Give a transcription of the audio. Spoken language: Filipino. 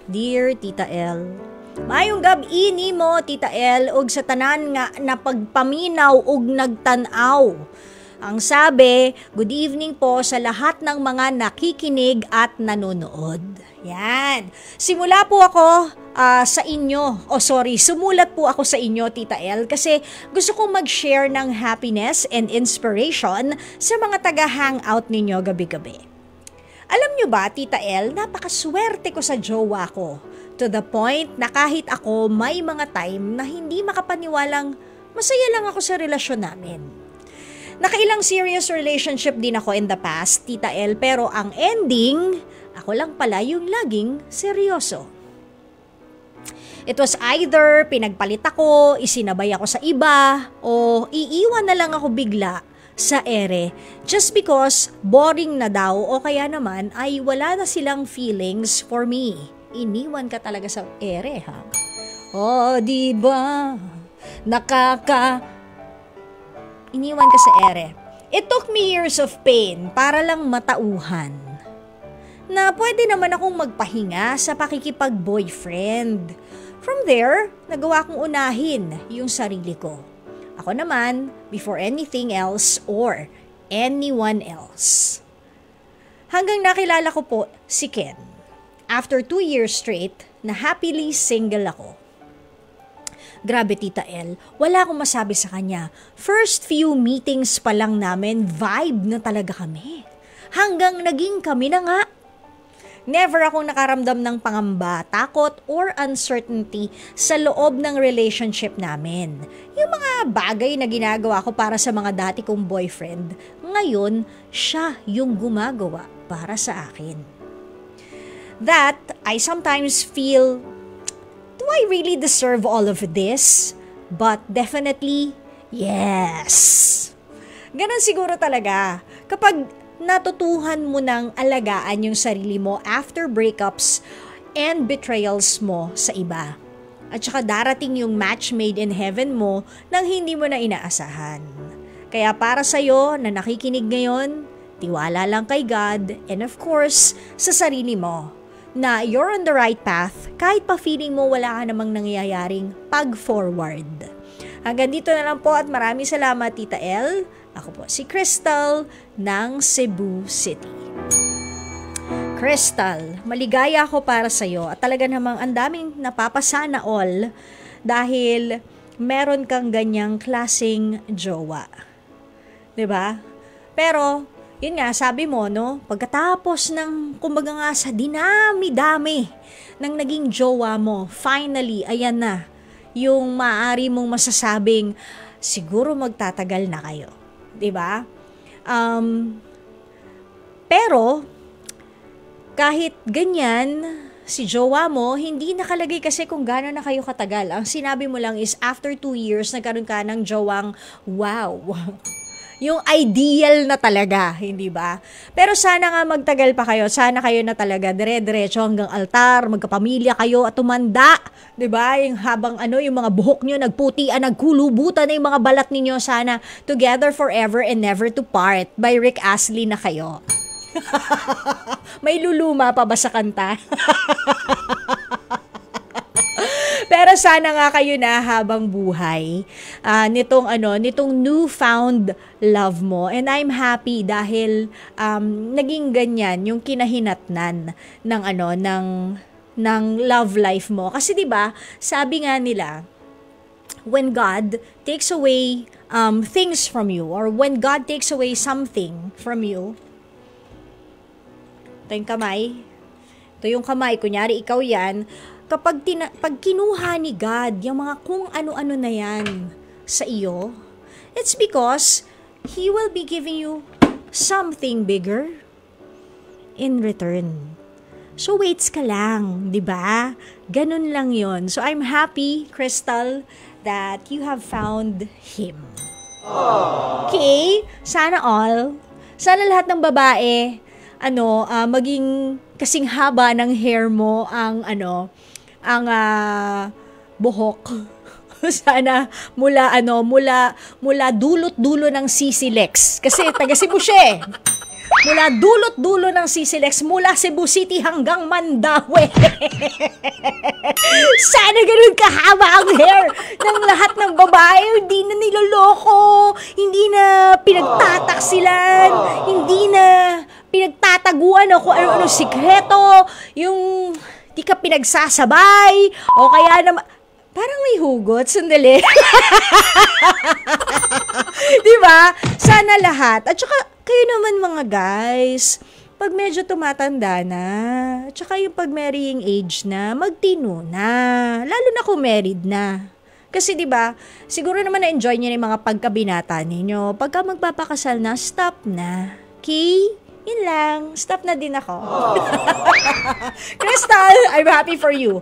Dear Tita L, mayong gabi ni mo, Tita L, og sa tanan nga na pagpaminaw og nagtanaw. Ang sabi, good evening po sa lahat ng mga nakikinig at nanonood. Yan. Simula po ako sa inyo. Sumulat po ako sa inyo, Tita L, kasi gusto kong mag-share ng happiness and inspiration sa mga taga-hangout ninyo gabi-gabi. Alam nyo ba, Tita L, napakaswerte ko sa jowa ko. To the point na kahit ako may mga time na hindi makapaniwalang masaya lang ako sa relasyon namin. Nakailang serious relationship din ako in the past, Tita L, pero ang ending, ako lang pala yung laging seryoso. It was either pinagpalit ako, isinabay ako sa iba, o iiwan na lang ako bigla sa ere just because boring na daw o kaya naman ay wala na silang feelings for me. Iniwan ka talaga sa ere, ha? Diba? Iniwan ka sa ere. It took me years of pain para lang matauhan na pwede naman akong magpahinga sa pakikipag-boyfriend. From there, nagawa kong unahin yung sarili ko. Ako naman, before anything else or anyone else. Hanggang nakilala ko po si Ken. After 2 years straight, na happily single ako. Grabe, Tita L, wala akong masabi sa kanya. First few meetings pa lang namin, vibe na talaga kami. Hanggang naging kami na nga. Never akong nakaramdam ng pangamba, takot, or uncertainty sa loob ng relationship namin. Yung mga bagay na ginagawa ko para sa mga dati kong boyfriend, ngayon, siya yung gumagawa para sa akin. That, I sometimes feel, do I really deserve all of this? But definitely, yes. Ganon siguro talaga. Kapag natutuhan mo ng alagaan yung sarili mo after breakups and betrayals mo sa iba. At saka darating yung match made in heaven mo nang hindi mo na inaasahan. Kaya para sa'yo na nakikinig ngayon, tiwala lang kay God and of course, sa sarili mo na you're on the right path kahit pa feeling mo wala ka namang nangyayaring pag-forward. Hanggang dito na lang po at maraming salamat, Tita L. Ako po si Crystal ng Cebu City. Crystal, maligaya ako para sa'yo at talaga namang ang daming napapasana all dahil meron kang ganyang klaseng jowa. 'Di ba? Pero yun nga, sabi mo, no? Pagkatapos ng, kumbaga nga sa dinami-dami ng naging jowa mo, finally, ayan na, yung maaari mong masasabing, siguro magtatagal na kayo. Diba? Pero, kahit ganyan, si jowa mo, hindi nakalagay kasi kung gano'n na kayo katagal. Ang sinabi mo lang is, after 2 years, nagkaroon ka ng jowang, wow, yung ideal na talaga, hindi ba? Pero sana nga magtagal pa kayo, sana kayo na talaga dire-diretso hanggang altar, magkapamilya kayo at tumanda, 'di ba? Yung habang yung mga buhok niyo nagputian, nagkulubutan na yung mga balat ninyo, sana together forever and never to part by Rick Astley na kayo. May luluma pa ba sa kanta? Pero sana nga kayo na habang buhay nitong newfound love mo. And I'm happy dahil naging ganyan yung kinahinatnan ng love life mo. Kasi 'di ba, sabi nga nila, when God takes away things from you, or when God takes away something from you, ito yung kamay. Ito yung kamay. Kunyari, ikaw yan. Kapag pag kinuha ni God yung mga kung ano-ano na yan sa iyo, it's because He will be giving you something bigger in return. So waits ka lang, di ba? Ganun lang yon. So I'm happy, Crystal, that you have found Him. Okay? Sana lahat ng babae, maging kasing haba ng hair mo ang buhok. Sana mula dulot-dulo ng Sisi Lex. Kasi taga Cebu siya eh. Mula dulot-dulo ng Sisilex, mula Cebu City hanggang Mandaue. Sana ganun kahaba ang hair ng lahat ng babae. Hindi na niloloko, hindi na pinagtataksilan, hindi na pinagtataguan o kung ano-ano sikreto, yung di ka pinagsasabay, o kaya naman, parang may hugot, sandali. Diba? Sana lahat. At saka, kayo naman mga guys, pag medyo tumatanda na, at saka yung pag marrying age na, magtino na. Lalo na kung married na. Kasi 'di ba, siguro naman na-enjoy niyo yung mga pagkabinata ninyo. Pagka magpapakasal na, stop na. Okay? Yun lang. Stop na din ako. Crystal, I'm happy for you.